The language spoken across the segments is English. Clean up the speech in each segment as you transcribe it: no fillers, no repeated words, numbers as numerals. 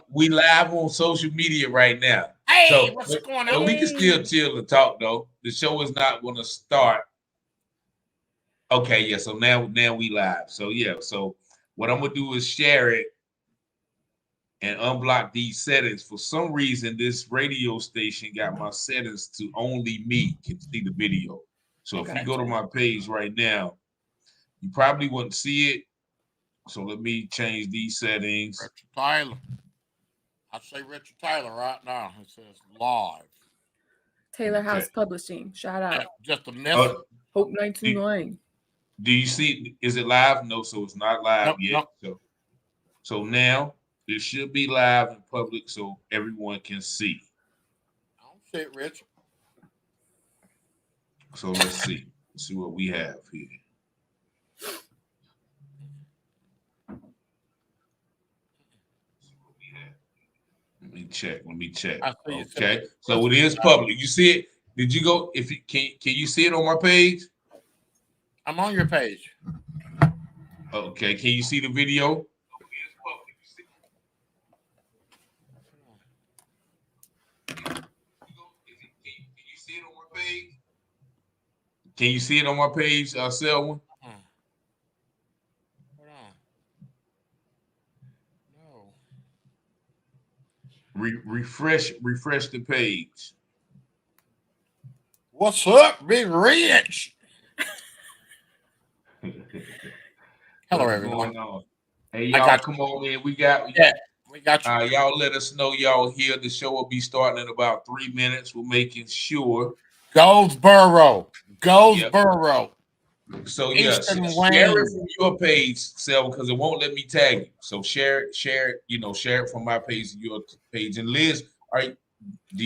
we live on social media right now. Hey, So, what's going but on? we can still Hey. chill and talk though. The show is not going to start. Okay, yeah. So now we live. So yeah. So what I'm gonna do is share it and unblock these settings. For some reason, this radio station got my settings to only me can see the video. So if you go to Gotcha. my page right now, you probably wouldn't see it. So let me change these settings. Richard Tyler. I say Richard Tyler right now. It says live. Taylor Okay. House Publishing. Shout Yeah, out. just a message. Do, Hope929. do you see? Is it live? No, so it's not live Nope, yet. nope. So now it should be live in public so everyone can see. I don't see it, Richard. So let's see. Let's see what we have here. Let me check. Let me check. I see it. Okay. So it is public. You see it? Did you go? If you can you see it on my page? I'm on your page. Okay. Can you see the video? Can you see it on my page, Selwyn? Hold on. No. Refresh the page. What's up, Big Rich? Hello, What's everyone. going on? Hey, I y'all, got come on in. We got you. y'all let us know y'all here. The show will be starting in about 3 minutes. We're making sure. Goldsboro. Yep. So yeah, Eastern share it Wayne. from your page, Sel, because it won't let me tag you. So share it, share it from my page to your page. And Liz, do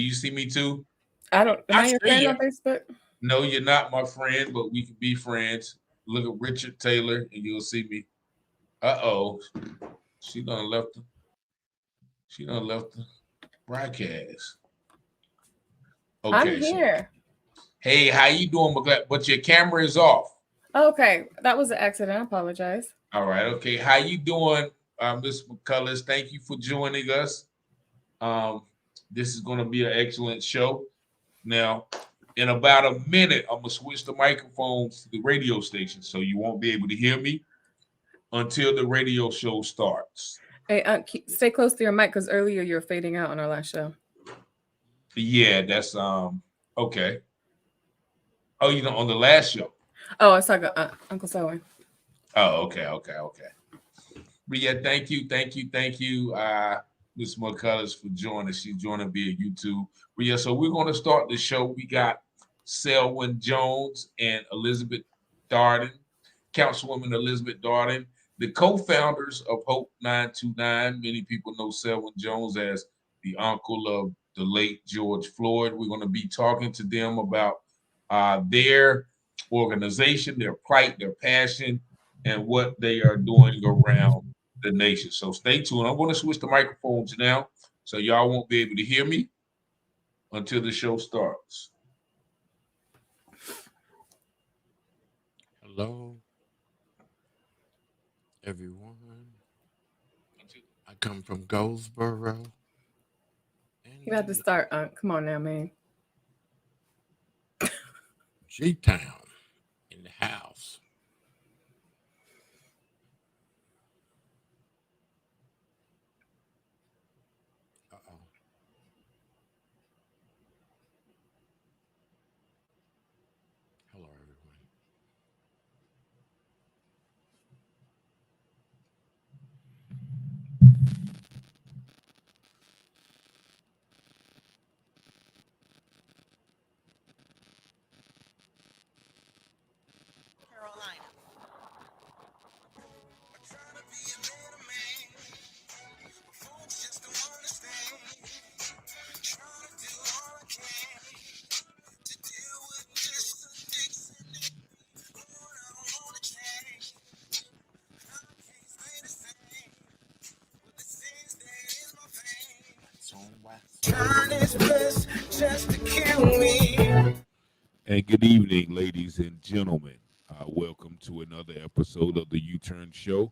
you see me too? Am I I your see friend you. on Facebook? No, you're not my friend, but we can be friends. Look at Richard Taylor and you'll see me. Uh-oh. She done left the broadcast. I'm Okay, so here. hey, how you doing, McGlack? But your camera is off. Okay, that was an accident. I apologize. All right, okay. How you doing, Miss McCullers? Thank you for joining us. Um, this is going to be an excellent show. Now, in about a minute, I'm gonna switch the microphones to the radio station, so you won't be able to hear me until the radio show starts. Hey, stay close to your mic because earlier you were fading out on our last show. Yeah, that's okay. Oh, on the last show. Oh, I was talking Uncle Selwyn. Oh, okay. But yeah, thank you, Miss McCullers for joining us. She's joining via YouTube. But yeah, so we're gonna start the show. We got Selwyn Jones and Elizabeth Darden, Councilwoman Elizabeth Darden, the co-founders of Hope929. Many people know Selwyn Jones as the uncle of the late George Floyd. We're going to be talking to them about their organization, their plight, their passion, and what they are doing around the nation. So stay tuned. I'm going to switch the microphones now, so y'all won't be able to hear me until the show starts. Hello, everyone. I come from Goldsboro. You have to start, come on now, man. G-Town in the house. Uh-oh. Hello, everyone. And good evening, ladies and gentlemen. Welcome to another episode of the U-Turn Show.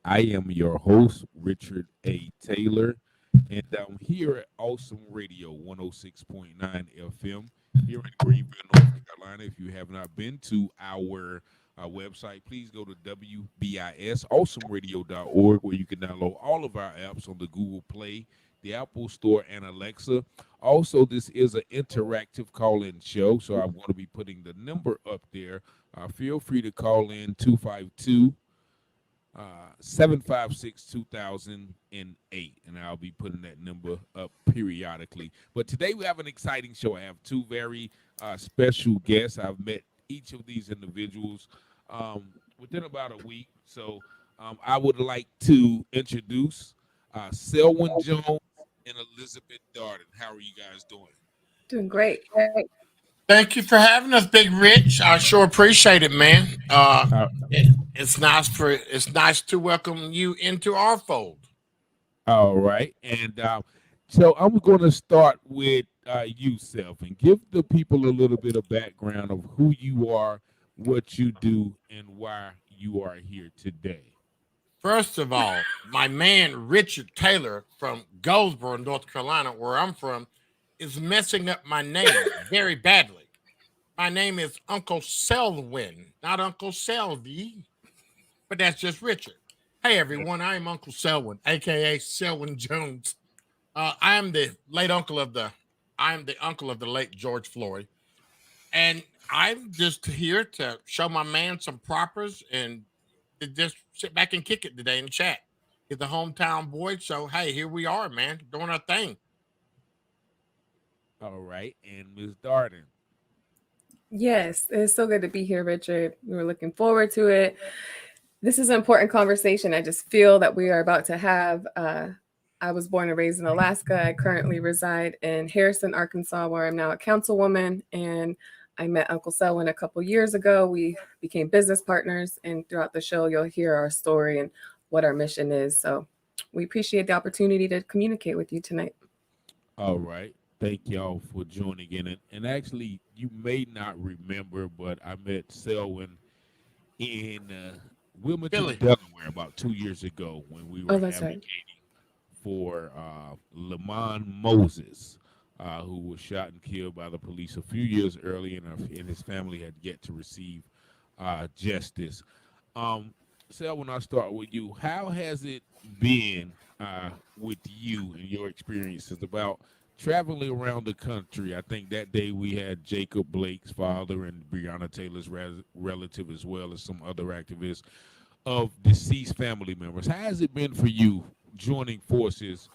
I am your host, Richard A. Taylor, And here at Awesome Radio 106.9 FM here in Greenville, North Carolina. If you have not been to our website, please go to WBISAwesomeRadio.org where you can download all of our apps on the Google Play, the Apple Store, and Alexa. Also, this is an interactive call-in show, so I'm going to be putting the number up there. Feel free to call in 252 756 2008, and I'll be putting that number up periodically. But today we have an exciting show. I have two very special guests. I've met each of these individuals within about a week. So I would like to introduce Selwyn Jones and Elizabeth Darden. How are you guys doing? Doing great. Thank you for having us, Big Rich. I sure appreciate it, man. It's nice to welcome you into our fold. All right, and so I'm going to start with you, Self, and give the people a little bit of background of who you are, what you do, and why you are here today. First of all, my man Richard Taylor from Goldsboro, North Carolina, where I'm from, is messing up my name very badly. My name is Uncle Selwyn, not Uncle Selvy, but that's just Richard. Hey everyone, I am Uncle Selwyn, aka Selwyn Jones. I am the uncle of the late George Floyd, and I'm just here to show my man some propers and to just sit back and kick it today and chat. He's a hometown boy, so hey, here we are, man, doing our thing. All right, and Ms. Darden. Yes, it's so good to be here, Richard. We were looking forward to it. This is an important conversation I just feel that we are about to have. I was born and raised in Alaska. I currently reside in Harrison, Arkansas, where I'm now a councilwoman. And I met Uncle Selwyn a couple years ago. We became business partners. And throughout the show, you'll hear our story and what our mission is. So we appreciate the opportunity to communicate with you tonight. All right. Thank y'all for joining in. And actually, you may not remember, but I met Selwyn in Wilmington, Philly. Delaware about 2 years ago when we were advocating right. for Lamont Moses, who was shot and killed by the police a few years earlier, and his family had yet to receive justice. Selwyn, I'll start with you. How has it been with you and your experiences about traveling around the country? I think that day we had Jacob Blake's father and Breonna Taylor's relative, as well as some other activists of deceased family members. How has it been for you joining forces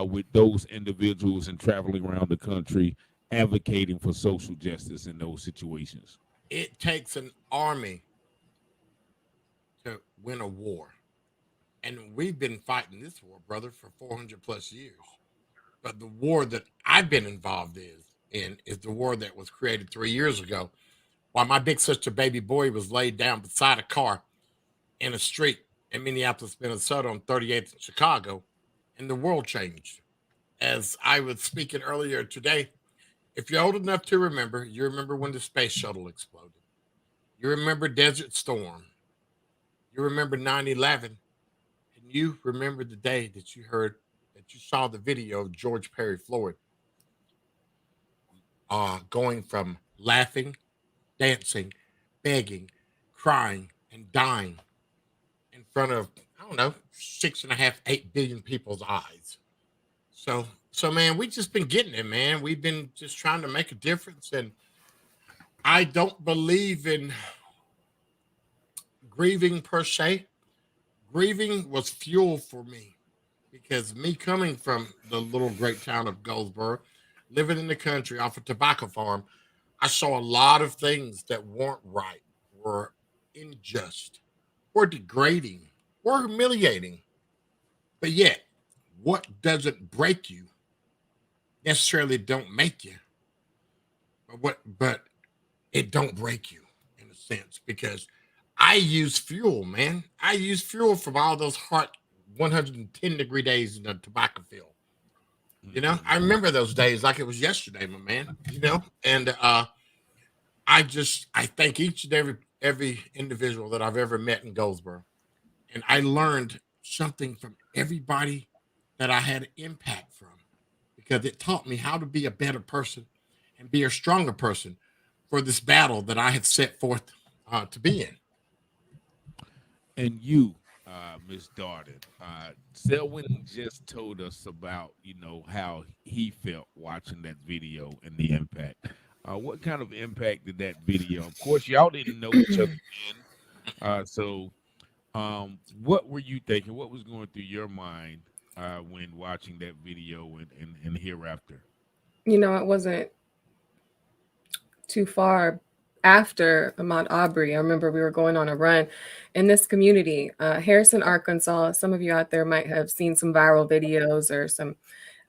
with those individuals and traveling around the country advocating for social justice in those situations? It takes an army to win a war. And we've been fighting this war, brother, for 400 plus years. But the war that I've been involved in is the war that was created 3 years ago while my big sister baby boy was laid down beside a car in a street in Minneapolis, Minnesota on 38th in Chicago, and the world changed. As I was speaking earlier today, if you're old enough to remember, you remember when the space shuttle exploded. You remember Desert Storm. You remember 9/11. And you remember the day that you saw the video of George Perry Floyd going from laughing, dancing, begging, crying, and dying in front of, I don't know, 6.5, 8 billion people's eyes. So man, we just been getting it, man. We've been just trying to make a difference. And I don't believe in grieving per se. Grieving was fuel for me because me coming from the little great town of Goldsboro, living in the country off a tobacco farm, I saw a lot of things that weren't right, were unjust, were degrading, were humiliating. But yet, what doesn't break you necessarily don't make you. But it don't break you in a sense, because I use fuel, man. I use fuel from all those hot 110-degree days in the tobacco field. You know, I remember those days like it was yesterday, my man. You know, and I thank each and every individual that I've ever met in Goldsboro, and I learned something from everybody that I had an impact from, because it taught me how to be a better person and be a stronger person for this battle that I had set forth to be in. And you, Miss Darden, Selwyn just told us about, how he felt watching that video and the impact. What kind of impact did that video? Of course, y'all didn't know each other then. What were you thinking? What was going through your mind when watching that video and hereafter? It wasn't too far after Ahmaud Arbery. I remember we were going on a run in this community, Harrison, Arkansas. Some of you out there might have seen some viral videos or some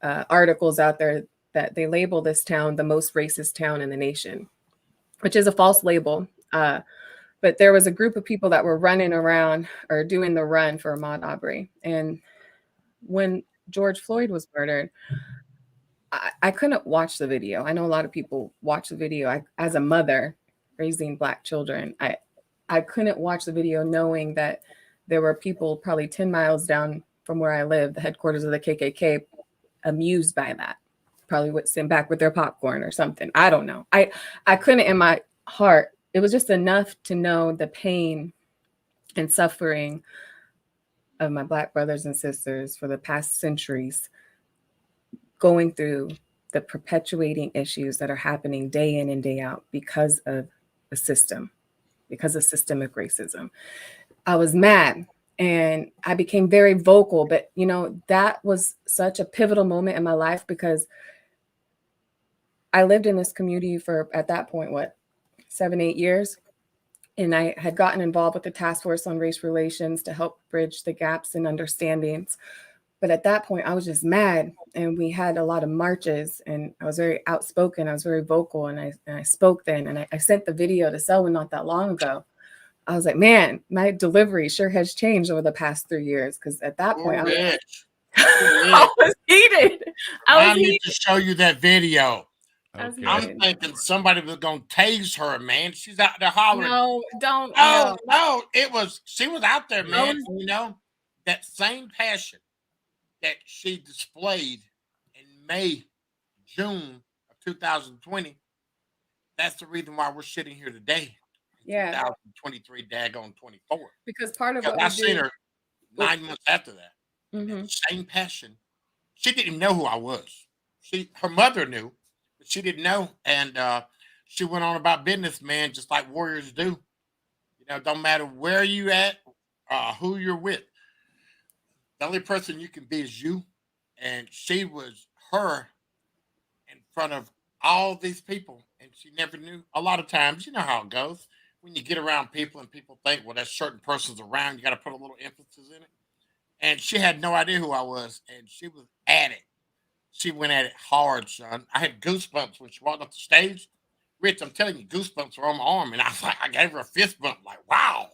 articles out there that they label this town the most racist town in the nation, which is a false label. But there was a group of people that were running around or doing the run for Ahmaud Arbery. And when George Floyd was murdered, I couldn't watch the video. I know a lot of people watch the video. As a mother raising Black children, I couldn't watch the video knowing that there were people probably 10 miles down from where I live, the headquarters of the KKK, amused by that. Probably would sit back with their popcorn or something. I don't know. I couldn't, in my heart, it was just enough to know the pain and suffering of my Black brothers and sisters for the past centuries, going through the perpetuating issues that are happening day in and day out because of the system, because of systemic racism. I was mad and I became very vocal, but that was such a pivotal moment in my life, because I lived in this community for, at that point, 7-8 years. And I had gotten involved with the task force on race relations to help bridge the gaps in understandings. But at that point, I was just mad, and we had a lot of marches, and I was very outspoken. I was very vocal, and I spoke then, and I sent the video to Selwyn not that long ago. I was like, man, my delivery sure has changed over the past 3 years, because at that point, I was heated. I need to show you that video. Okay. I'm thinking somebody was gonna tase her, man. She's out there hollering. No, don't. No. She was out there, man. That same passion that she displayed in May, June of 2020. That's the reason why we're sitting here today. Yeah. 2023, daggone 24. Because part of what I seen her 9 months after that. Mm-hmm. Same passion. She didn't even know who I was. Her mother knew, but she didn't know. And she went on about business, man, just like warriors do. Don't matter where you at, who you're with. The only person you can be is you. And she was her in front of all these people. And she never knew. A lot of times, you know how it goes. When you get around people and people think, well, that certain person's around, you got to put a little emphasis in it. And she had no idea who I was. And she was at it. She went at it hard, son. I had goosebumps when she walked up the stage. Rich, I'm telling you, goosebumps were on my arm. And I gave her a fist bump, like, wow.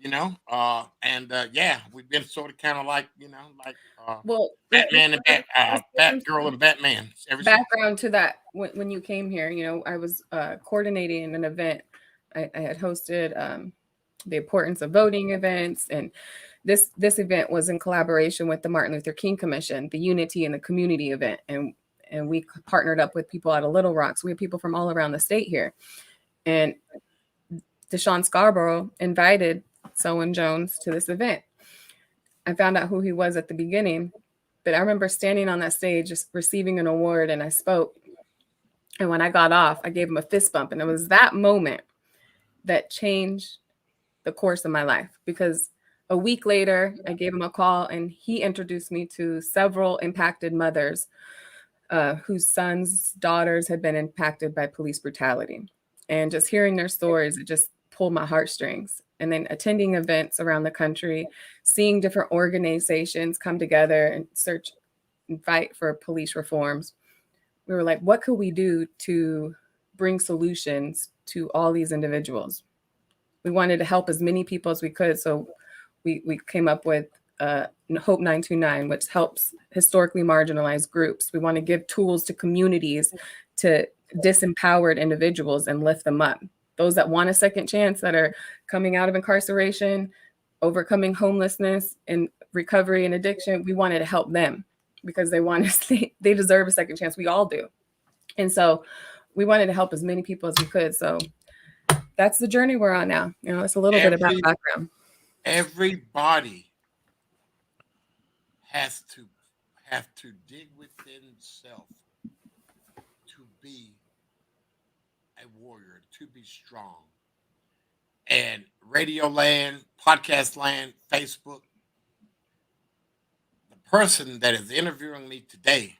Yeah, we've been sort of kind of like, Batman and Batgirl and Batman. Background to that, when you came here, I was coordinating an event. I had hosted the importance of voting events, and this event was in collaboration with the Martin Luther King Commission, the Unity in the Community event, and we partnered up with people out of Little Rock. So we have people from all around the state here, and Deshaun Scarborough invited Selwyn Jones to this event. I found out who he was at the beginning, but I remember standing on that stage, just receiving an award, and I spoke. And when I got off, I gave him a fist bump. And it was that moment that changed the course of my life, because a week later, I gave him a call, and he introduced me to several impacted mothers whose sons, daughters had been impacted by police brutality. And just hearing their stories, it just pulled my heartstrings. And then attending events around the country, seeing different organizations come together and search and fight for police reforms. We were like, what could we do to bring solutions to all these individuals? We wanted to help as many people as we could. So we came up with Hope929, which helps historically marginalized groups. We want to give tools to communities, to disempowered individuals, and lift them up. Those that want a second chance, that are coming out of incarceration, overcoming homelessness, and recovery and addiction, we wanted to help them because they deserve a second chance. We all do. And so we wanted to help as many people as we could. So that's the journey we're on now. It's a little bit about background. Everybody has to dig within self to be a warrior, to be strong. And radio land, podcast land, Facebook, the person that is interviewing me today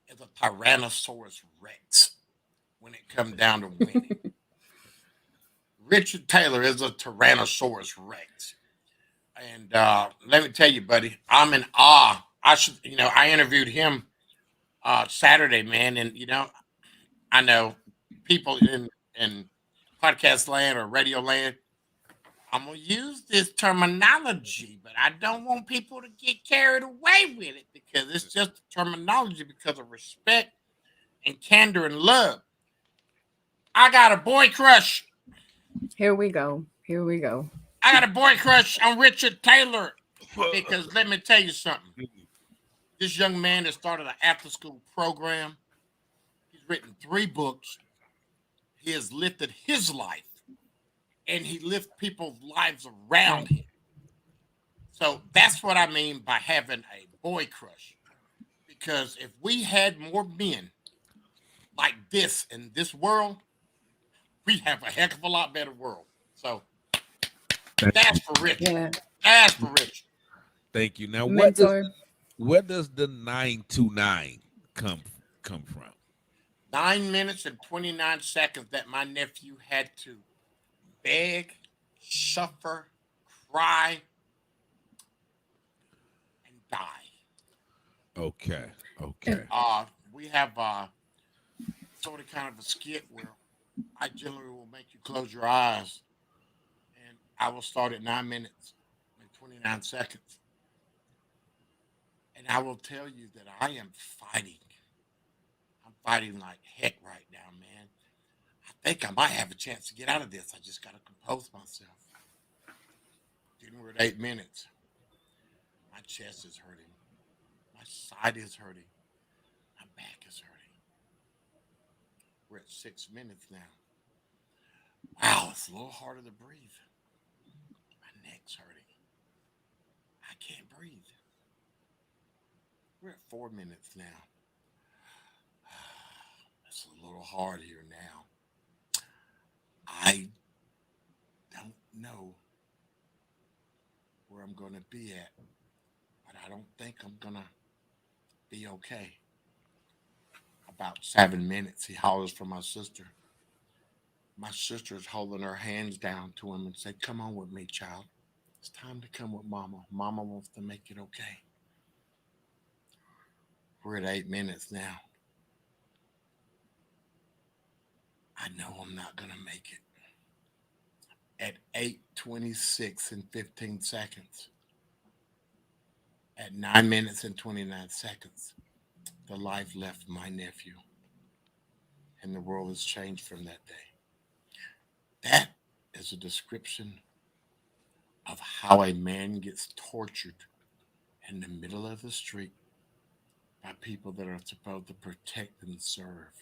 is a Tyrannosaurus Rex when it comes down to winning. Richard Taylor is a Tyrannosaurus Rex. And let me tell you, buddy, I'm in awe. I interviewed him Saturday, man. And, I know people in podcast land or radio land, I'm going to use this terminology, but I don't want people to get carried away with it because it's just terminology because of respect and candor and love. I got a boy crush. Here we go. I got a boy crush on Richard Taylor because let me tell you something. This young man has started an after-school program. He's written 3 books. He has lifted his life, and he lifts people's lives around him. So that's what I mean by having a boy crush. Because if we had more men like this in this world, we'd have a heck of a lot better world. So that's for Richard. Yeah. That's for Richard. Thank you. Now, where does the 929 come from? 9 minutes and 29 seconds that my nephew had to beg, suffer, cry, and die. Okay. We have sort of kind of a skit where I generally will make you close your eyes, and I will start at 9 minutes and 29 seconds. And I will tell you that I am fighting. I'm fighting like heck right now, man. I think I might have a chance to get out of this. I just got to compose myself. Then we're at 8 minutes. My chest is hurting. My side is hurting. My back is hurting. We're at 6 minutes now. Wow, it's a little harder to breathe. My neck's hurting. I can't breathe. We're at 4 minutes now. It's a little hard here now. I don't know where I'm going to be at, but I don't think I'm going to be okay. About 7 minutes, he hollers for my sister. My sister's holding her hands down to him and said, "Come on with me, child. It's time to come with Mama. Mama wants to make it okay." We're at 8 minutes now. I know I'm not going to make it. At 8:26 and 15 seconds, at 9 minutes and 29 seconds, the life left my nephew, and the world has changed from that day. That is a description of how a man gets tortured in the middle of the street by people that are supposed to protect and serve.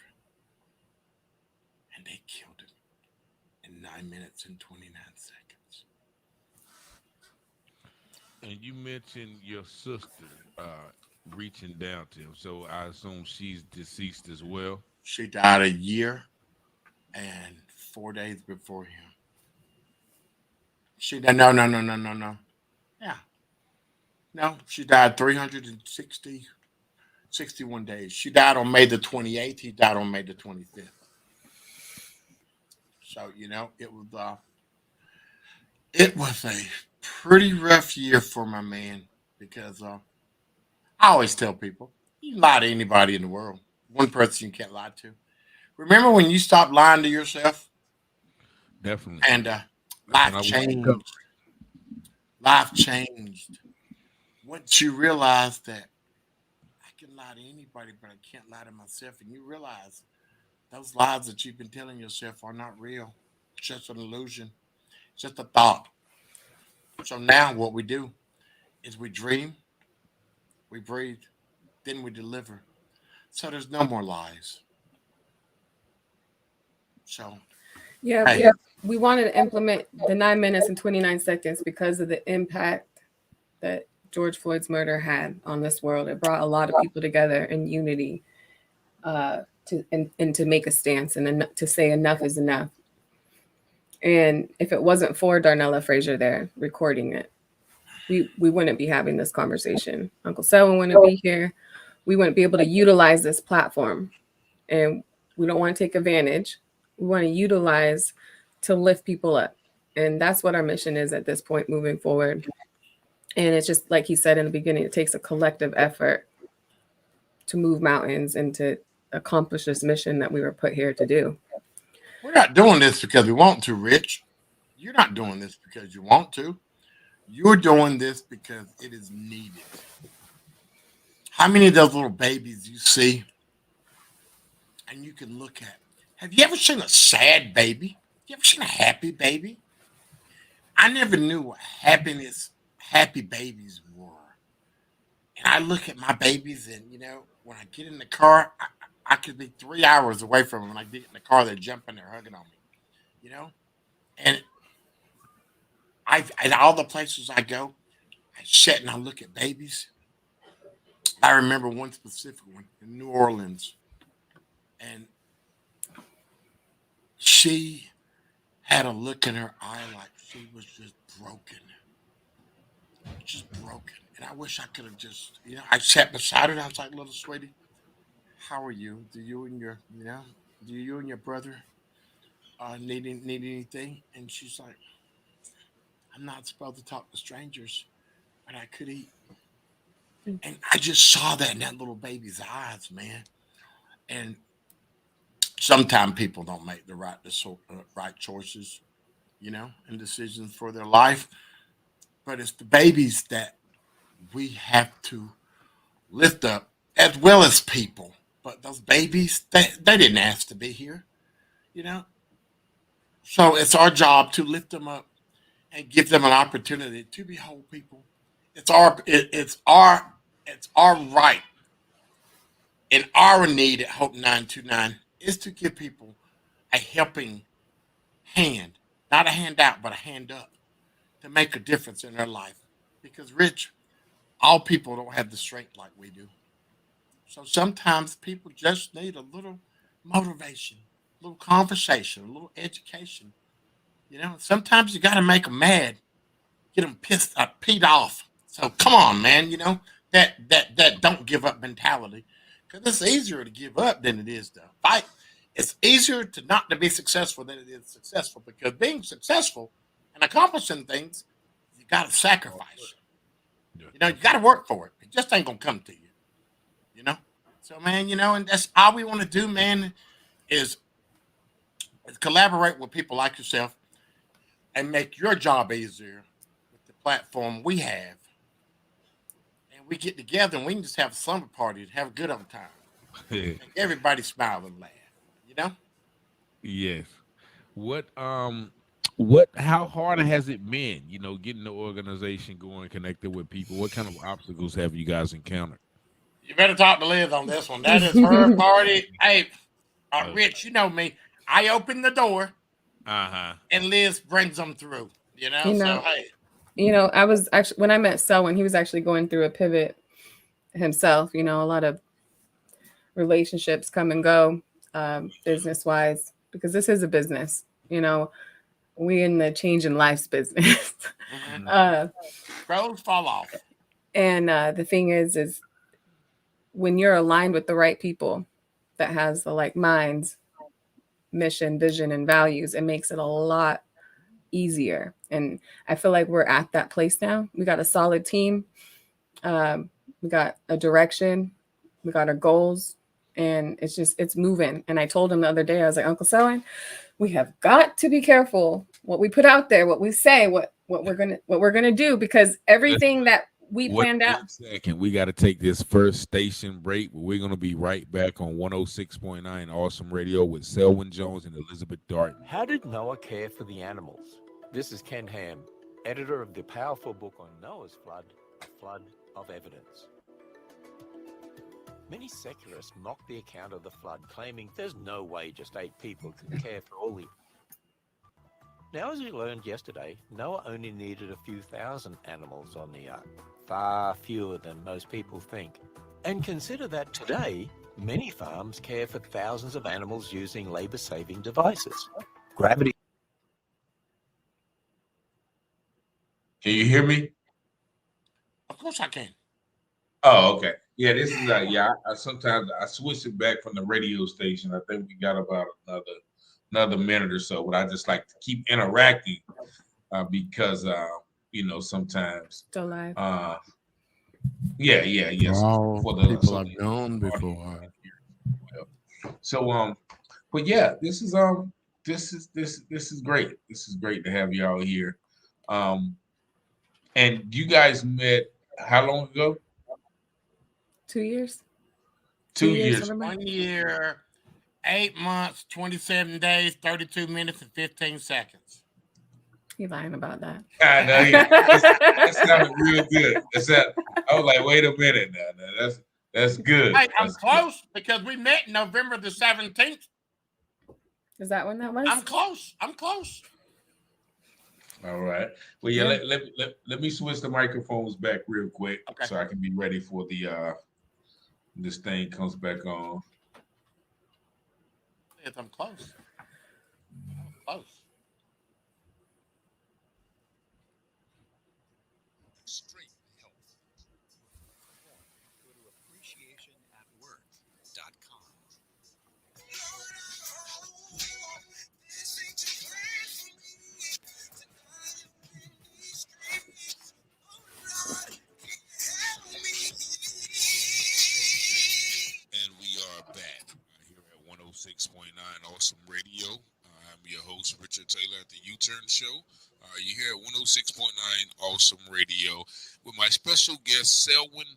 And they killed him in 9 minutes and 29 seconds. And you mentioned your sister reaching down to him, so I assume she's deceased as well. She died a year and 4 days before him. She died, no. Yeah. No, she died 61 days. She died on May the 28th. He died on May the 25th. So, it was a pretty rough year for my man because I always tell people, you lie to anybody in the world. One person you can't lie to. Remember when you stopped lying to yourself? Definitely. And life changed. Life changed. Once you realize that I can lie to anybody, but I can't lie to myself, and you realize those lies that you've been telling yourself are not real. It's just an illusion. It's just a thought. So now what we do is we dream, we breathe, then we deliver. So there's no more lies. So, Yeah, hey, we wanted to implement the 9 minutes and 29 seconds because of the impact that George Floyd's murder had on this world. It brought a lot of people together in unity and to make a stance and to say enough is enough. And if it wasn't for Darnella Frazier there recording it, we wouldn't be having this conversation. Uncle Selwyn wouldn't be here. We wouldn't be able to utilize this platform. And we don't want to take advantage. We want to utilize to lift people up. And that's what our mission is at this point moving forward. And it's just like he said in the beginning, it takes a collective effort to move mountains and to accomplish this mission that we were put here to do. we're not doing this because we want to, Rich. You're not doing this because you want to. You're doing this because it is needed. How many of those little babies you see and you can look at? Have you ever seen a sad baby? You ever seen a happy baby? I never knew what happy babies were. And I look at my babies, and when I get in the car, I could be 3 hours away from them. When I get in the car, they're jumping, they're hugging on me. And at all the places I go, I sit and I look at babies. I remember one specific one in New Orleans, and she had a look in her eye like she was just broken. And I wish I could have just, I sat beside her and I was like, little sweetie, how are you? Do you and your brother need anything? And she's like, I'm not supposed to talk to strangers, but I could eat. And I just saw that in that little baby's eyes, man. And sometimes people don't make the right choices, and decisions for their life. But it's the babies that we have to lift up, as well as people. But those babies, they didn't ask to be here, So it's our job to lift them up and give them an opportunity to be whole people. It's our right and our need at Hope929 is to give people a helping hand, not a handout, but a hand up to make a difference in their life. Because, Rich, all people don't have the strength like we do. So sometimes people just need a little motivation, a little conversation, a little education. Sometimes you got to make them mad, get them peed off. So come on, man, that don't give up mentality. Because it's easier to give up than it is to fight. It's easier not to be successful than it is successful, because being successful and accomplishing things, you got to sacrifice. You got to work for it. It just ain't going to come to you. So, man, and that's all we want to do, man, is collaborate with people like yourself and make your job easier with the platform we have. And we get together and we can just have a slumber party and have a good old time. Make everybody smile and laugh, Yes. How hard has it been, getting the organization going, connected with people? What kind of obstacles have you guys encountered? You better talk to Liz on this one. That is her party. Hey, Rich, you know me. I open the door, and Liz brings them through. So hey. I was actually, when I met Selwyn, he was actually going through a pivot himself. A lot of relationships come and go, business wise, because this is a business. We in the changing lives business. Crows fall off. And the thing is when you're aligned with the right people that has the like minds, mission, vision, and values, it makes it a lot easier. And I feel like we're at that place now. We got a solid team. We got a direction. We got our goals. And it's moving. And I told him the other day, I was like, Uncle Selwyn, we have got to be careful what we put out there, what we say, what we're gonna do, because everything that we planned out. Second, we got to take this first station break. We're going to be right back on 106.9 Awesome Radio with Selwyn Jones and Elizabeth Darden. How did Noah care for the animals? This is Ken Ham, editor of the powerful book on Noah's flood, a flood of evidence. Many secularists mock the account of the flood, claiming there's no way just 8 people can care for all the... Now, as we learned yesterday, Noah only needed a few thousand animals on the ark, far fewer than most people think. And consider that today, many farms care for thousands of animals using labor-saving devices. Gravity... Can you hear me? Of course I can. Oh, okay. Yeah, this is I sometimes I switch it back from the radio station. I think we got about another minute or so, but I just like to keep interacting because sometimes Still live. yes. All For the people have gone before. So but yeah, this is great. This is great to have y'all here. And you guys met how long ago? 2 years. 2 years. 1 year, 8 months, 27 days, 32 minutes, and 15 seconds. He lying about that. I know. That sounded real good. I was like, wait a minute now. That's good. Hey, I'm close because we met November the 17th. Is that when that was? I'm close. All right. Well, yeah. Let me switch the microphones back real quick, okay, so I can be ready for the this thing comes back on. Yes, I'm close. Straight health. Go to appreciationatwork.com. And we are back here at 106.9 Awesome Radio. I'm your host, Richard Taylor, at the U-Turn Show. You're here at 106.9 Awesome Radio with my special guest, Selwyn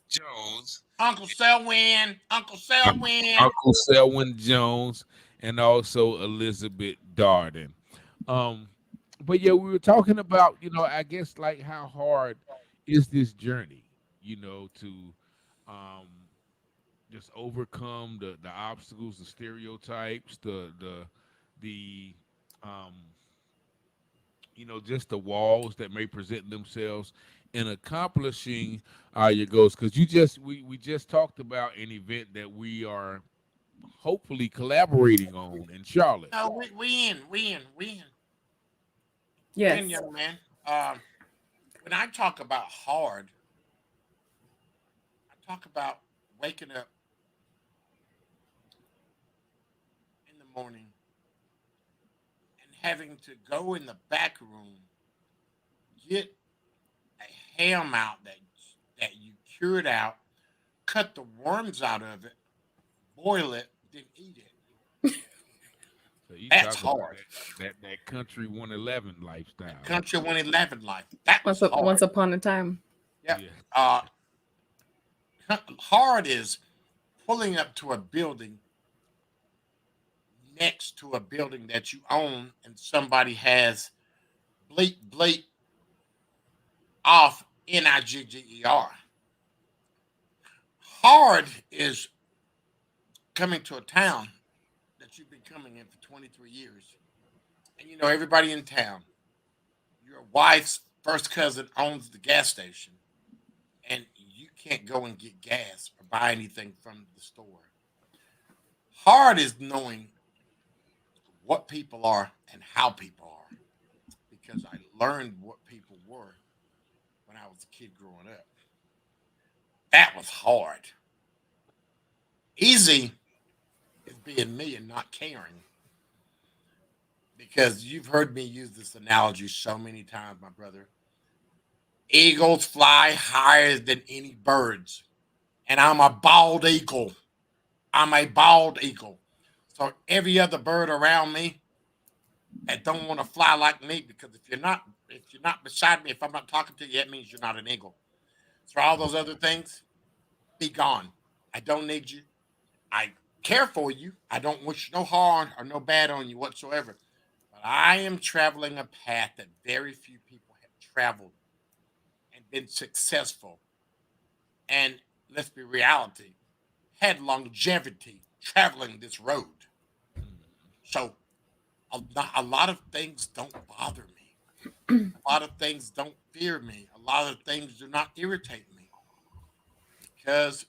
Jones. Uncle Selwyn Jones, and also Elizabeth Darden. But yeah, we were talking about, I guess, like, how hard is this journey, to just overcome the obstacles, the stereotypes, the just the walls that may present themselves in accomplishing your goals. Because we just talked about an event that we are hopefully collaborating on in Charlotte. Oh, we in. Yes. And young man, when I talk about hard, I talk about waking up in the morning and having to go in the back room, get a ham out that you cured out, cut the worms out of it, boil it, then eat it. So That's hard. That country 111 lifestyle. Country 111 life. That was Once upon a time. Yeah. Hard is pulling up to a building next to a building that you own, and somebody has bleep off NIGGER. Hard is coming to a town that you've been coming in for 23 years. And you know everybody in town. Your wife's first cousin owns the gas station, and you can't go and get gas or buy anything from the store. Hard is knowing what people are and how people are, because I learned what people were when I was a kid growing up. That was hard. Easy is being me and not caring. Because you've heard me use this analogy so many times, my brother. Eagles fly higher than any birds. And I'm a bald eagle. So every other bird around me that don't want to fly like me, because if you're not beside me, if I'm not talking to you, that means you're not an eagle. So all those other things, be gone. I don't need you. I care for you. I don't wish no harm or no bad on you whatsoever. But I am traveling a path that very few people have traveled been successful, and let's be reality, had longevity traveling this road. So a lot of things don't bother me. A lot of things don't fear me. A lot of things do not irritate me. Because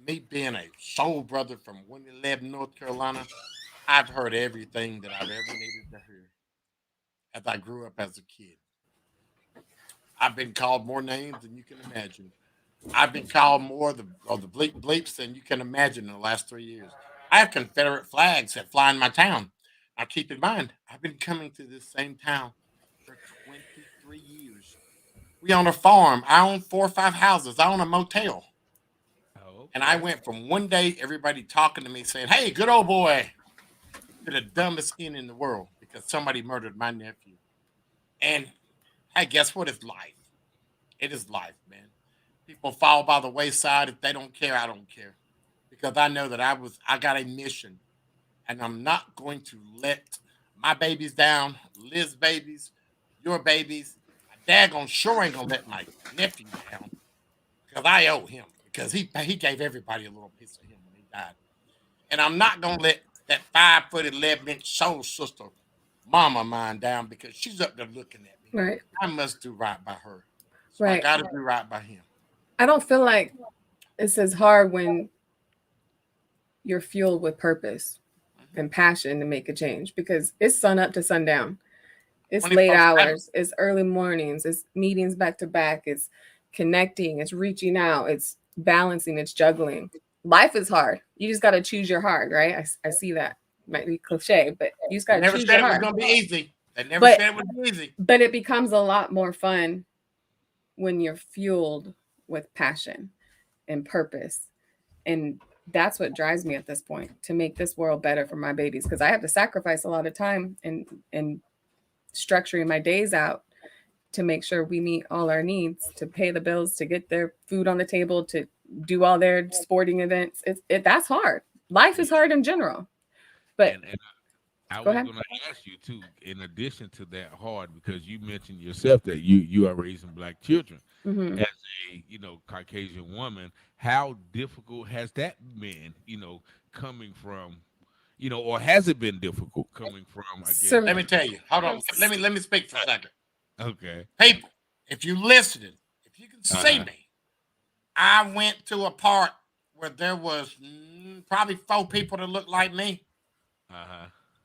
me being a soul brother from Winnie Lebanon, North Carolina, I've heard everything that I've ever needed to hear as I grew up as a kid. I've been called more names than you can imagine. I've been called more of the bleeps than you can imagine in the last 3 years. I have Confederate flags that fly in my town. Now, keep in mind, I've been coming to this same town for 23 years. We own a farm. I own 4 or 5 houses. I own a motel. Oh, And I okay. went from one day, everybody talking to me saying, hey, good old boy, to the dumbest end in the world because somebody murdered my nephew. And hey, guess what? It's life. It is life, man. People fall by the wayside. If they don't care, I don't care. Because I know that I got a mission. And I'm not going to let my babies down, Liz babies, your babies. My daggone sure ain't gonna let my nephew down. Because I owe him. Because he gave everybody a little piece of him when he died. And I'm not gonna let that 5'11" 11-inch soul sister mama mine down because she's up there looking at me. Right. I must do right by her. So Right. I gotta do right by him. I don't feel like it's as hard when you're fueled with purpose and passion to make a change because it's sun up to sundown. It's late 24/7. hours. It's early mornings. It's meetings back to back. It's connecting. It's reaching out. It's balancing. It's juggling. Life is hard. You just got to choose your hard, right? I see that. Might be cliche, but you just got They to never choose said your it was hard. gonna be easy. They never But- said it would be easy. But it becomes a lot more fun when you're fueled with passion and purpose. And that's what drives me at this point, to make this world better for my babies, because I have to sacrifice a lot of time in structuring my days out to make sure we meet all our needs, to pay the bills, to get their food on the table, to do all their sporting events. That's hard. Life is hard in general. But And I Go was ahead. going to ask you too, in addition to that hard, because you mentioned yourself that you are raising black children. mhm. As a Caucasian woman, how difficult has that been? Coming from, or has it been difficult coming from? I guess. So- Let me tell you. Hold on. Let me speak for a second. Okay. People, if you listening, if you can see me, I went to a park where there was probably 4 people that look like me.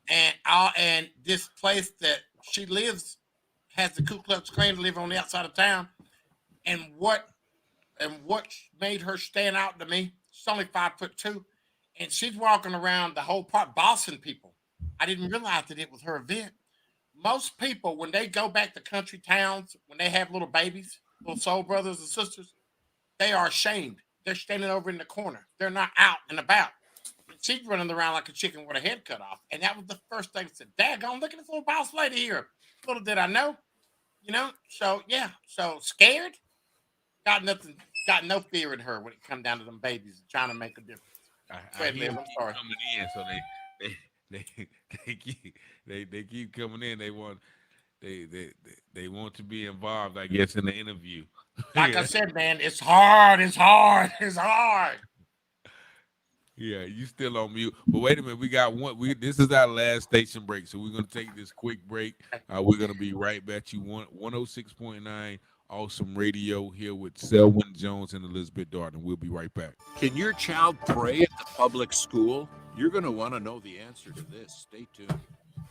And this place that she lives has the Ku Klux Klan live on the outside of town. And what made her stand out to me? She's only 5'2", and she's walking around the whole park bossing people. I didn't realize that it was her event. Most people, when they go back to country towns, when they have little babies, little soul brothers and sisters, they are ashamed. They're standing over in the corner. They're not out and about. She's running around like a chicken with a head cut off. And that was the first thing I said, daggone, look at this little boss lady here. Little did I know, So, yeah. So, scared? Got nothing. Got no fear in her when it come down to them babies and trying to make a difference. I hear Liv, I'm keep sorry. coming in, so they keep coming in. They want to be involved, I guess, in the interview. Like I said, man, it's hard. It's hard. It's hard. Yeah, you still on mute. But wait a minute, we got one. This is our last station break, so we're gonna take this quick break. We're gonna be right back. You 106.9 Awesome Radio here with Selwyn Jones and Elizabeth Darden. We'll be right back. Can your child pray at the public school? You're going to want to know the answer to this. Stay tuned.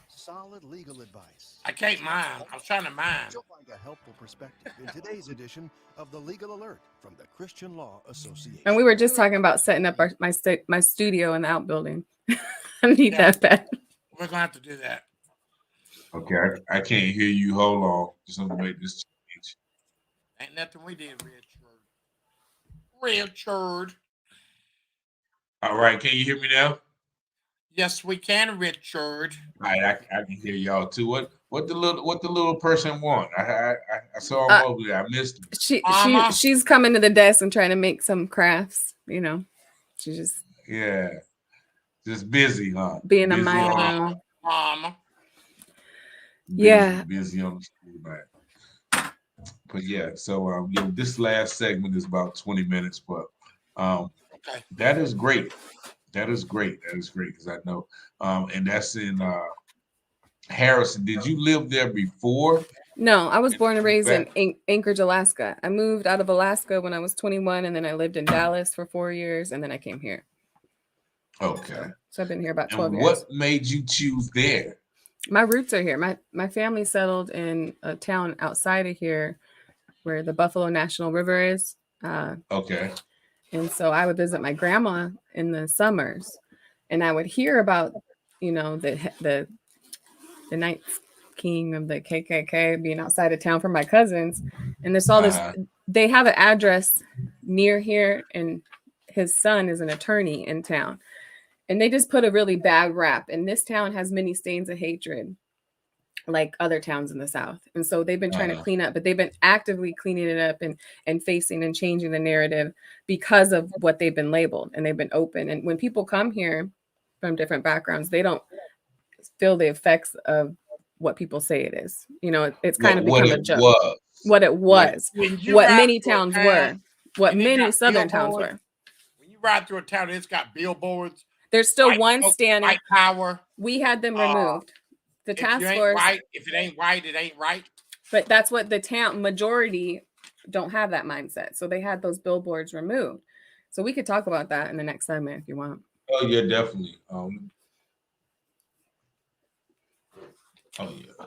Solid legal advice. I can't mind. I was trying to mind. You'll find a helpful perspective in today's edition of the Legal Alert from the Christian Law Association. And we were just talking about setting up my studio in the outbuilding. I need that bad. We're going to have to do that. Okay, I can't hear you. Hold on. Just want to make this change. Ain't nothing we did, Richard. All right, can you hear me now? Yes, we can, Richard. All right, I can hear y'all too. What the little person want? I saw him over there. I missed him. She's coming to the desk and trying to make some crafts. She just busy, huh? being a Busy on- mama. Mama. Yeah. Busy on the school bag. But yeah, so this last segment is about 20 minutes, but Okay. that is great. That is great. That is great because I know, and that's in Harrison. Did you live there before? No, I was born and Moved raised in back? Anchorage, Alaska. I moved out of Alaska when I was 21, and then I lived in Dallas for 4 years, and then I came here. Okay. So I've been here about 12 And years. what made you choose there? My roots are here. My family settled in a town outside of here where the Buffalo National River is. Okay. And so I would visit my grandma in the summers, and I would hear about, the Ninth King of the KKK being outside of town for my cousins. And there's all this. Uh-huh. They have an address near here, and his son is an attorney in town. And they just put a really bad rap. And this town has many stains of hatred, like other towns in the South. And so they've been trying to clean up, but they've been actively cleaning it up and facing and changing the narrative because of what they've been labeled, and they've been open. And when people come here from different backgrounds, they don't feel the effects of what people say it is. It's kind of become a joke. What it was, what many towns were, what many Southern towns were. When you ride through a town, it's got billboards. There's still one standing. White power. We had them removed. The task force. If it ain't white, it ain't right. But that's what the town majority don't have, that mindset. So they had those billboards removed. So we could talk about that in the next segment if you want. Oh yeah, definitely. Oh yeah.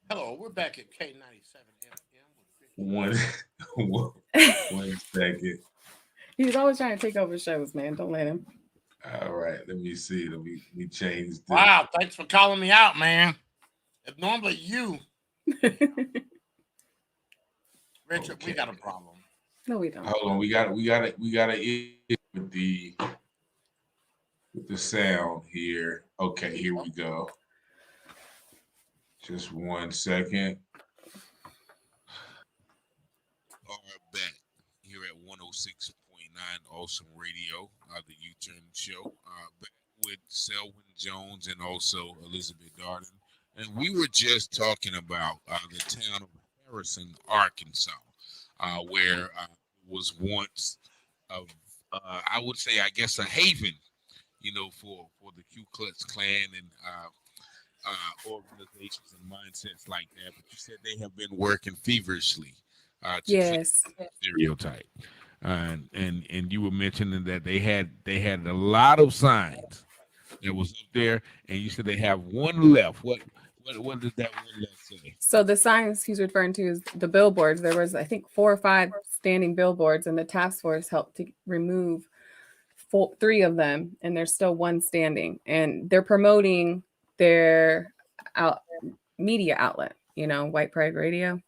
Hello, we're back at K97 One second. He's always trying to take over shows, man. Don't let him. All right, let me see. Let me change this. Wow, thanks for calling me out, man. It's normally you. Richard, we got a problem. No, we don't. Hold on, we got it with the sound here. Okay, here we go. Just 1 second. All right, back here at 106.9 Awesome Radio, the U-Turn Show, back with Selwyn Jones and also Elizabeth Darden. And we were just talking about the town of Harrison, Arkansas, where was once, I would say, I guess, a haven, for the Ku Klux Klan and organizations and mindsets like that. But you said they have been working feverishly to yes, stereotype, and you were mentioning that they had a lot of signs that was up there, and you said they have one left. What did that one left say? So the signs he's referring to is the billboards. There was, I think, 4 or 5 standing billboards, and the task force helped to remove 3 of them, and there's still 1 standing. And they're promoting their media outlet, White Pride Radio.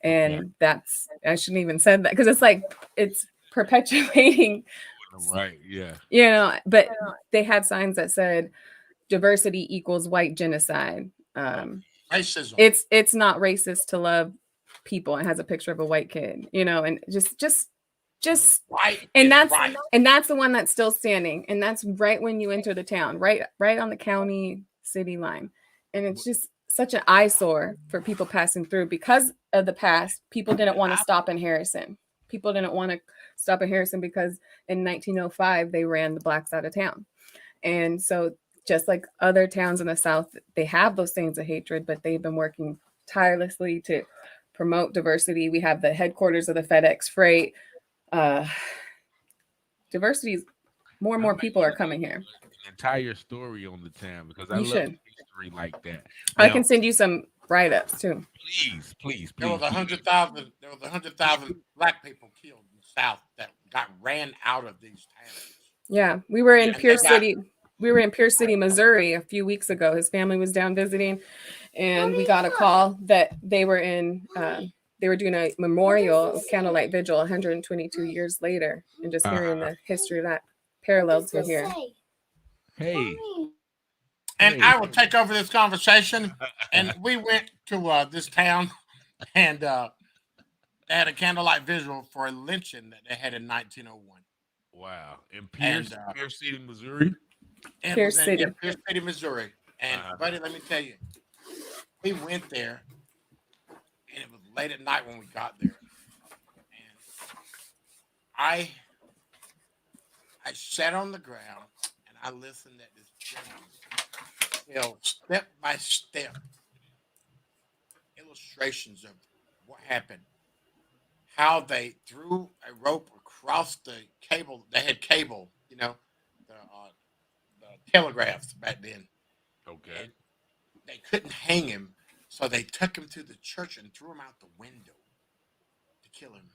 And that's, I shouldn't even said that because it's perpetuating. Right. Yeah. But they had signs that said diversity equals white genocide. Racism. It's not racist to love people. It has a picture of a white kid, and just Right. and that's right. And that's the one that's still standing. And that's right when you enter the town, right on the county city line. And it's just such an eyesore for people passing through because of the past. People didn't want to stop in Harrison. People didn't want to stop in Harrison because in 1905, they ran the blacks out of town. And so just like other towns in the South, they have those things of hatred, but they've been working tirelessly to promote diversity. We have the headquarters of the FedEx Freight. Diversity is more and more people are coming here. An entire story on the town because I love history like that. I can send you some write-ups too. Please. There was 100,000 black people killed in the South that got ran out of these towns. Yeah, we were in Pierce City. We were in Pierce City, Missouri a few weeks ago. His family was down visiting, and we got a call that they were in. They were doing a memorial candlelight vigil 122 years later, and just hearing the history of that parallel to here. Hey. And I will take over this conversation. And we went to this town, and they had a candlelight vigil for a lynching that they had in 1901. Wow. In Pierce City, Missouri? Pierce City, Missouri. And buddy, let me tell you, we went there, and it was late at night when we got there. And I sat on the ground and I listened at this gentleman tell step by step illustrations of what happened, how they threw a rope across the cable. They had cable, you know, the telegraphs back then. Okay. And they couldn't hang him, so they took him to the church and threw him out the window to kill him.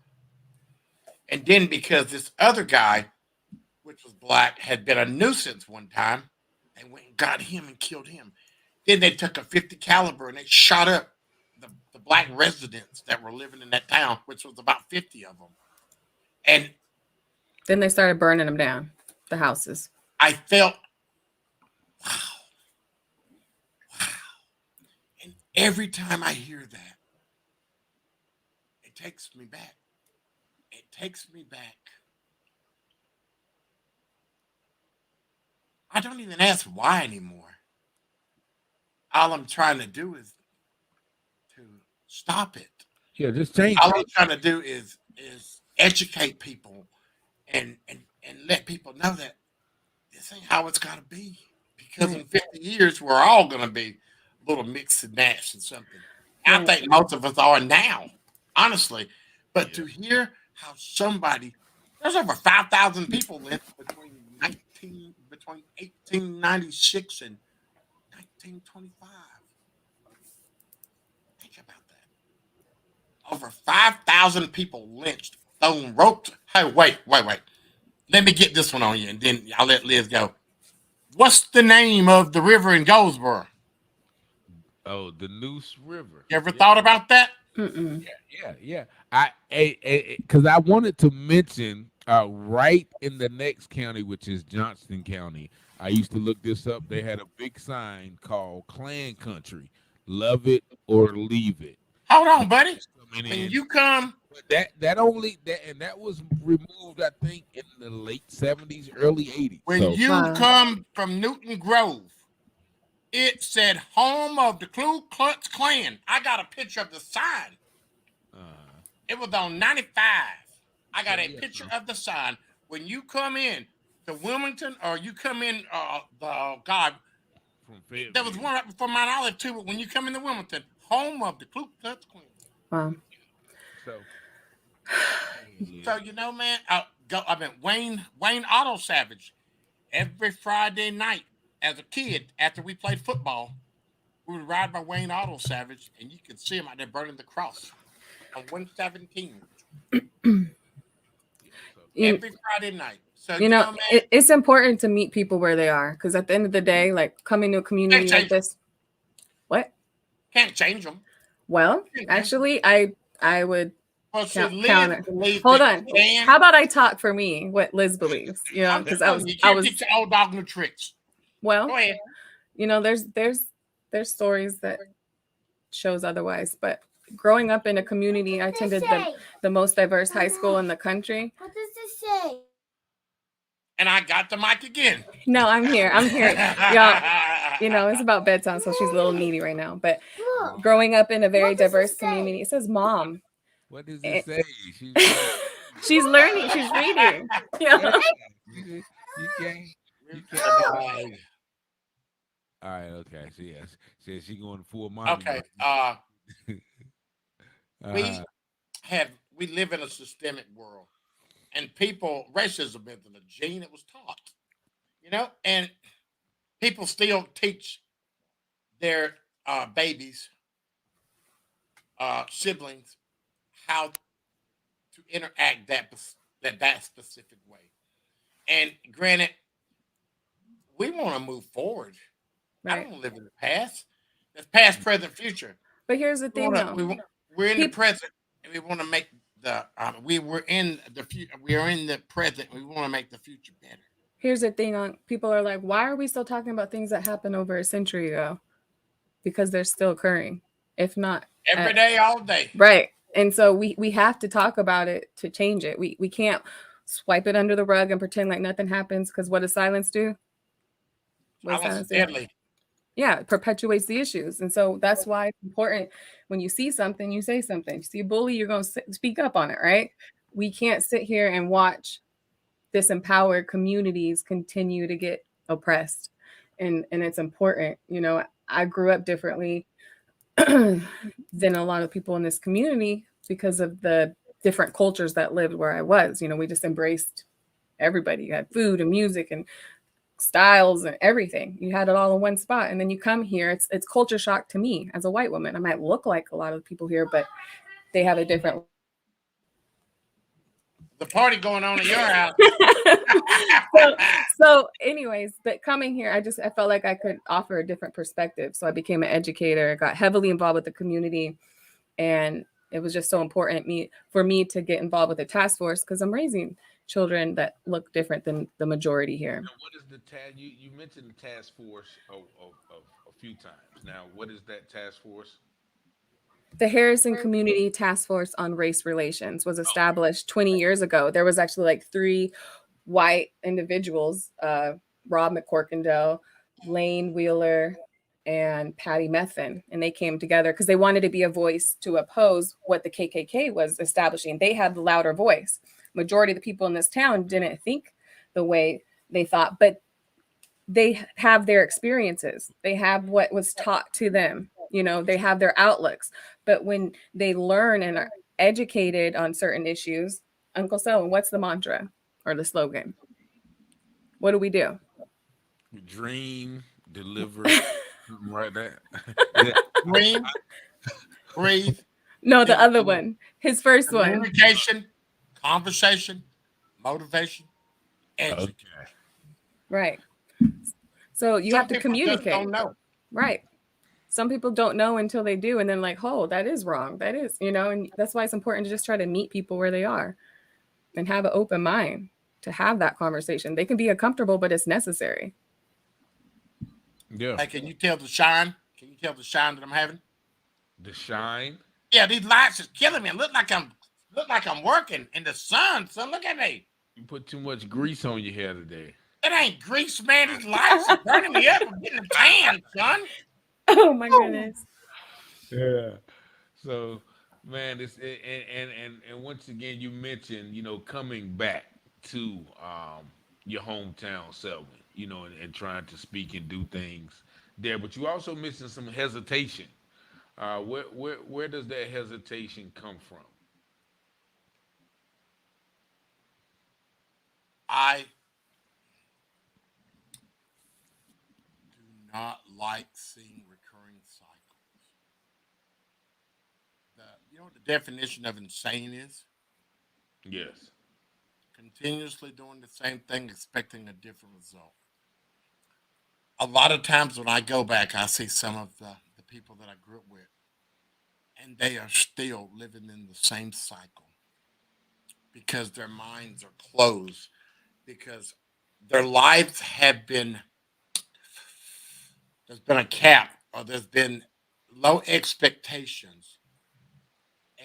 And then because this other guy, which was black, had been a nuisance one time, they went and got him and killed him. Then they took a 50 caliber and they shot up the black residents that were living in that town, which was about 50 of them. And Then they started burning them down, the houses. I felt, wow. And every time I hear that, it takes me back. It takes me back. I don't even ask why anymore. All I'm trying to do is to stop it. Yeah, just change. All I'm trying to do is educate people and let people know that this ain't how it's gotta be. Because in 50 years, we're all gonna be a little mixed and matched and something. I think most of us are now, honestly. But to hear how there's over 5,000 people lived between 1896 and 1925. Think about that. Over 5,000 people lynched, thrown, roped. Hey, wait. Let me get this one on you, and then I'll let Liz go. What's the name of the river in Goldsboro? Oh, the Neuse River. You ever thought about that? Mm-mm. Yeah. Because I wanted to mention right in the next county, which is Johnston County. I used to look this up. They had a big sign called Clan Country. Love it or leave it. Hold on, buddy. When you come, that was removed, I think, in the late 70s, early 80s. when you come from Newton Grove, it said home of the Ku Klux Klan. I got a picture of the sign. It was on 95. I got a picture of the sign. When you come in to Wilmington, or you come in, there was one right before Mount Olive too. But when you come into Wilmington, home of the Ku Klux Klan. Wow. So you know, man, I've been Wayne Auto Savage every Friday night as a kid after we played football. We would ride by Wayne Auto Savage, and you could see him out there burning the cross on 117 every Friday night. So you know, man, it's important to meet people where they are, because at the end of the day, like coming to a community like this, what? Can't change them. Well, actually, I would counter. Hold on. How about I talk for me what Liz believes? You know, because I was teach the old dog new tricks. Well, you know, there's stories that shows otherwise, but growing up in a community, I attended the most diverse high school in the country. What does this say? And I got the mic again. No, I'm here. Y'all, you know, it's about bedtime, so she's a little needy right now. But growing up in a very diverse community, it says mom. What does it say? She's learning. She's reading. You know? You can't. All right. Okay. So yes, she going full mom. Okay. We live in a systemic world, and racism isn't a gene; it was taught. You know, and people still teach their babies, siblings, how to interact that specific way. And granted, we want to move forward. Right. I don't want to live in the past. That's past, present, future. But here's the thing, we're in the present, and we want to make we are in the present. We want to make the future better. Here's the thing, people are like, why are we still talking about things that happened over a century ago? Because they're still occurring, if not every day, all day. Right. And so we have to talk about it to change it. We can't swipe it under the rug and pretend like nothing happens, because what does silence do? Silence is deadly. Yeah, it perpetuates the issues. And so that's why it's important when you see something, you say something. You see a bully, you're going to speak up on it, right? We can't sit here and watch disempowered communities continue to get oppressed. And it's important. You know, I grew up differently than a lot of people in this community because of the different cultures that lived where I was. You know, we just embraced everybody. You had food and music and styles and everything. You had it all in one spot. And then you come here, it's culture shock to me as a white woman. I might look like a lot of people here, but they have a different The party going on in your house. so anyways, but coming here, I felt like I could offer a different perspective. So I became an educator, got heavily involved with the community, and it was just so important for me to get involved with the task force because I'm raising children that look different than the majority here. Now, what is the task? You mentioned the task force a few times. Now, what is that task force? The Harrison Community Task Force on Race Relations was established 20 years ago. There was actually like 3 white individuals, Rob McCorkindale, Lane Wheeler, and Patty Methvin, and they came together because they wanted to be a voice to oppose what the KKK was establishing. They had the louder voice. Majority of the people in this town didn't think the way they thought, but they have their experiences. They have what was taught to them. You know, they have their outlooks. But when they learn and are educated on certain issues, Uncle Selwyn, what's the mantra or the slogan? What do we do? Dream, deliver, something right there. Dream, breathe, No, the other one. His first one. communication, conversation, motivation, education. Okay. Right. So you Some have to people just communicate. don't know. Right. Some people don't know until they do. And then like, oh, that is wrong. That is, you know, and that's why it's important to just try to meet people where they are and have an open mind to have that conversation. They can be uncomfortable, but it's necessary. Yeah. Hey, can you tell the shine? Can you tell the shine that I'm having? The shine. Yeah, these lights is killing me. Look like I'm working in the sun. So look at me. You put too much grease on your hair today. It ain't grease, man. These lights are burning me up. I'm getting a tan, son. Oh my goodness. Yeah. So, man, it's and once again, you mentioned, coming back to your hometown, Selwyn, and trying to speak and do things there, but you also mentioned some hesitation. Where does that hesitation come from? I do not like seeing recurring cycles. You know what the definition of insane is? Yes. Continuously doing the same thing, expecting a different result. A lot of times when I go back, I see some of the people that I grew up with, and they are still living in the same cycle because their minds are closed, because their lives have been, there's been a cap, or there's been low expectations,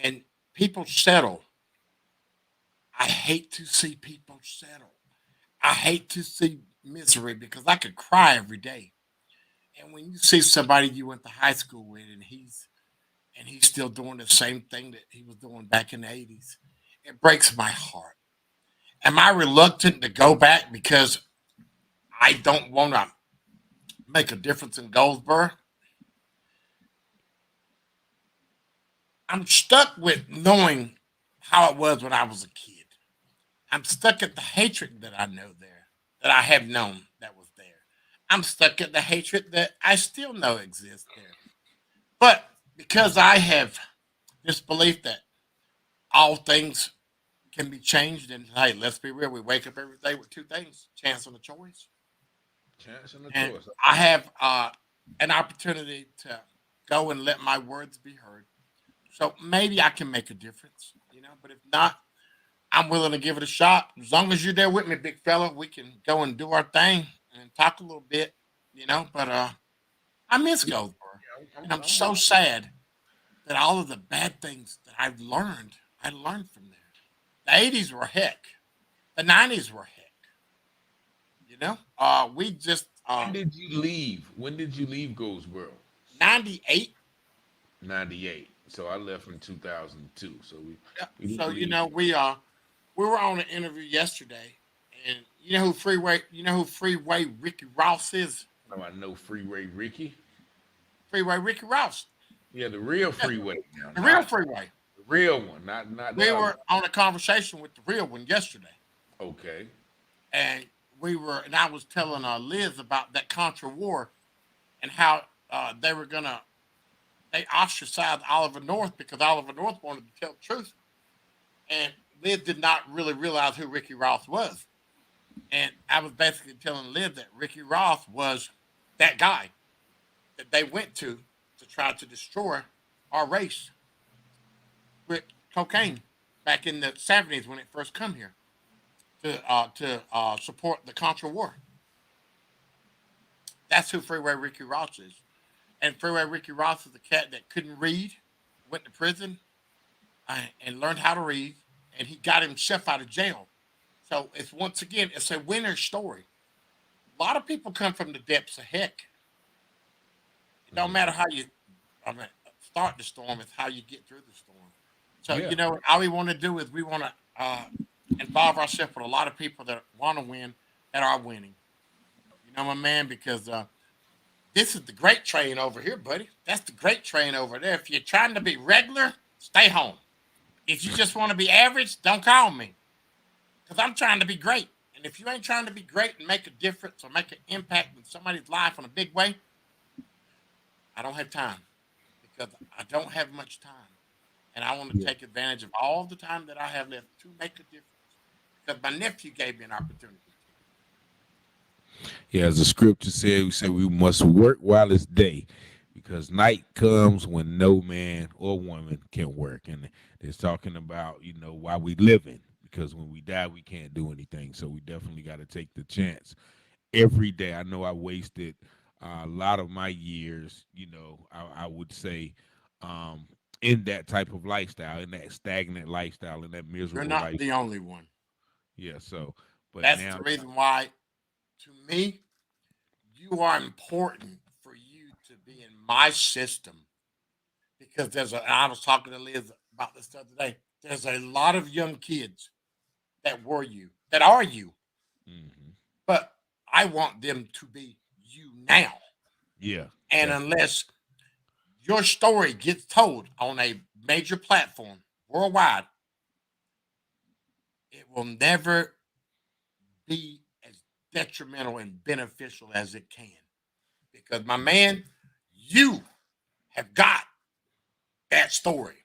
and people settle. I hate to see people settle. I hate to see misery because I could cry every day. And when you see somebody you went to high school with, and he's still doing the same thing that he was doing back in the 80s, it breaks my heart. Am I reluctant to go back because I don't want to make a difference in Goldsboro? I'm stuck with knowing how it was when I was a kid. I'm stuck at the hatred that I know there, that I have known that was there. I'm stuck at the hatred that I still know exists there. But because I have this belief that all things can be changed, and hey, let's be real, we wake up every day with 2 things: chance and a choice. Chance and a And choice. I have an opportunity to go and let my words be heard. So maybe I can make a difference, but if not, I'm willing to give it a shot. As long as you're there with me, big fella, we can go and do our thing and talk a little bit, but I miss Goldsboro. And I'm so sad that all of the bad things that I learned from there. The 80s were heck. The 90s were heck. We just When did you leave? When did you leave Goldsboro? 98. 98. So I left in 2002. So we So didn't leave. we were on an interview yesterday, and you know who Freeway Ricky Ross is? Oh, I know Freeway Ricky. Freeway Ricky Ross. Yeah, the real Freeway. Now, The real Freeway. The real one, not. We were on a conversation with the real one yesterday. Okay. And I was telling Liz about that Contra war and how they ostracized Oliver North because Oliver North wanted to tell the truth. And Liz did not really realize who Ricky Ross was. And I was basically telling Liz that Ricky Ross was that guy that they went to try to destroy our race with cocaine back in the 70s when it first come here to support the Contra war. That's who Freeway Ricky Ross is. And Freeway Ricky Ross is a cat that couldn't read, went to prison, and learned how to read, and he got himself out of jail. So it's a winner story. A lot of people come from the depths of heck. It don't matter how you start the storm, it's how you get through the storm. So, all we want to do is we want to involve ourselves with a lot of people that want to win, that are winning. You know, my man, because this is the great train over here, buddy. That's the great train over there. If you're trying to be regular, stay home. If you just want to be average, don't call me. Because I'm trying to be great. And if you ain't trying to be great and make a difference or make an impact in somebody's life in a big way, I don't have time. Because I don't have much time. And I want to take advantage of all the time that I have left to make a difference. Because my nephew gave me an opportunity. Yeah, as the scripture said, we must work while it's day, because night comes when no man or woman can work. And it's talking about, why we living, because when we die, we can't do anything. So we definitely got to take the chance every day. I know I wasted a lot of my years, I would say, in that type of lifestyle, in that stagnant lifestyle, in that miserable You're not lifestyle. the only one. Yeah, so, but that's now, the reason why, to me, you are important for you to be in my system. Because I was talking to Liz about this the other day. There's a lot of young kids that are you. mm-hmm. But I want them to be you now. Yeah. And unless your story gets told on a major platform worldwide, it will never be as detrimental and beneficial as it can. Because, my man, you have got that story.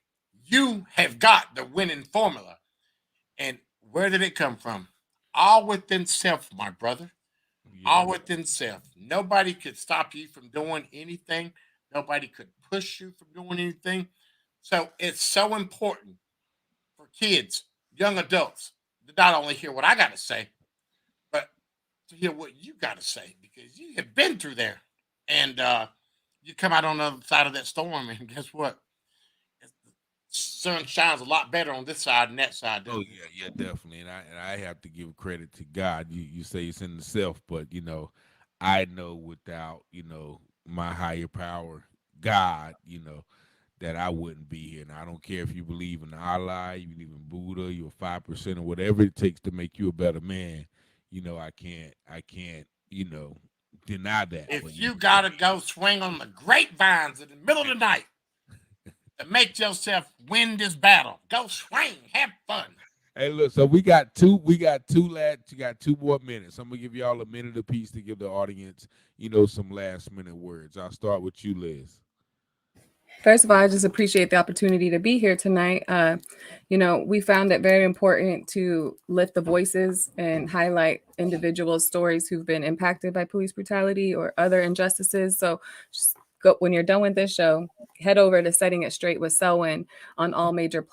You have got the winning formula. And where did it come from? All within self, my brother. Yeah. All within self. Nobody could stop you from doing anything. Nobody could push you from doing anything. So it's so important for kids, young adults, to not only hear what I got to say, but to hear what you got to say, because you have been through there. And you come out on the other side of that storm, and guess what? The sun shines a lot better on this side than that side. Oh yeah, definitely. And I have to give credit to God. You say it's in the self, but I know without my higher power, God, that I wouldn't be here. And I don't care if you believe in Allah, you believe in Buddha, you're 5% or whatever it takes to make you a better man. I can't deny that. If you gotta go swing on the grapevines in the middle of the night to make yourself win this battle, go swing, have fun. Hey, look, so we got two lads. You got 2 more minutes. I'm gonna give y'all a minute apiece to give the audience, some last minute words. I'll start with you, Liz. First of all, I just appreciate the opportunity to be here tonight. We found it very important to lift the voices and highlight individuals' stories who've been impacted by police brutality or other injustices. So just when you're done with this show, head over to Setting It Straight with Selwyn on all major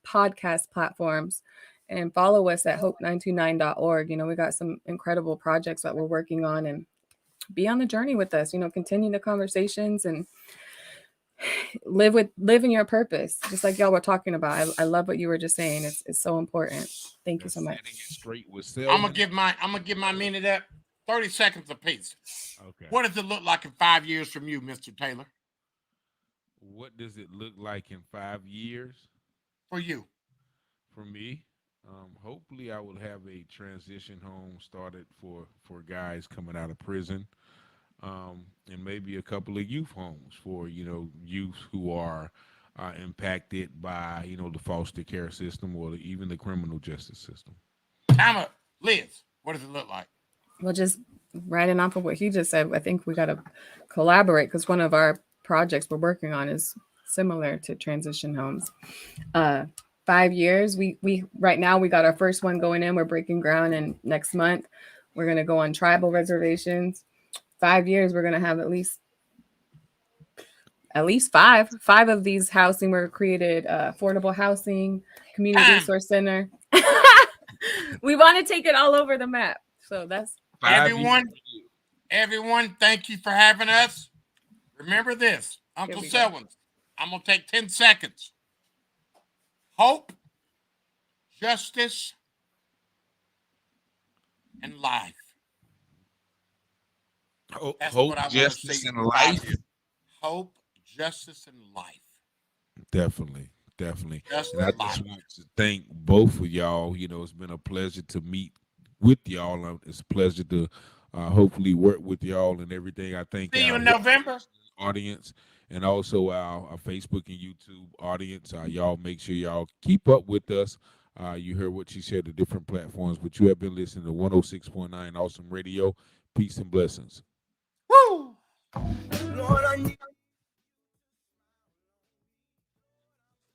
podcast platforms and follow us at Hope929.org. We got some incredible projects that we're working on, and be on the journey with us, continue the conversations and live in your purpose, just like y'all were talking about. I love what you were just saying. It's so important. Thank you so much. Straight with I'm gonna give my minute up. 30 seconds apiece. Okay. What does it look like in 5 years from you, Mr. Taylor? What does it look like in 5 years For you. for me? Hopefully, I will have a transition home started for guys coming out of prison, and maybe a couple of youth homes for youth who are impacted by the foster care system or even the criminal justice system. Time up. Liz, what does it look like? Well, just writing off of what he just said, I think we got to collaborate because one of our projects we're working on is similar to transition homes. 5 years, we right now we got our first one going in. We're breaking ground, and next month we're gonna go on tribal reservations. 5 years, we're gonna have at least five of these housing were created. Affordable housing, community resource center. We want to take it all over the map. So that's Everyone, thank you for having us. Remember this, Uncle Selwyn. I'm gonna take 10 seconds. Hope, justice, and life. Hope, justice, and life. Hope, justice, and life. Definitely. And I just want to thank both of y'all. It's been a pleasure to meet with y'all. It's a pleasure to hopefully work with y'all and everything. I think see you in November. Audience and also our Facebook and YouTube audience. Y'all make sure y'all keep up with us. You heard what she said, the different platforms, but you have been listening to 106.9 Awesome Radio. Peace and blessings. Woo! Lord, I need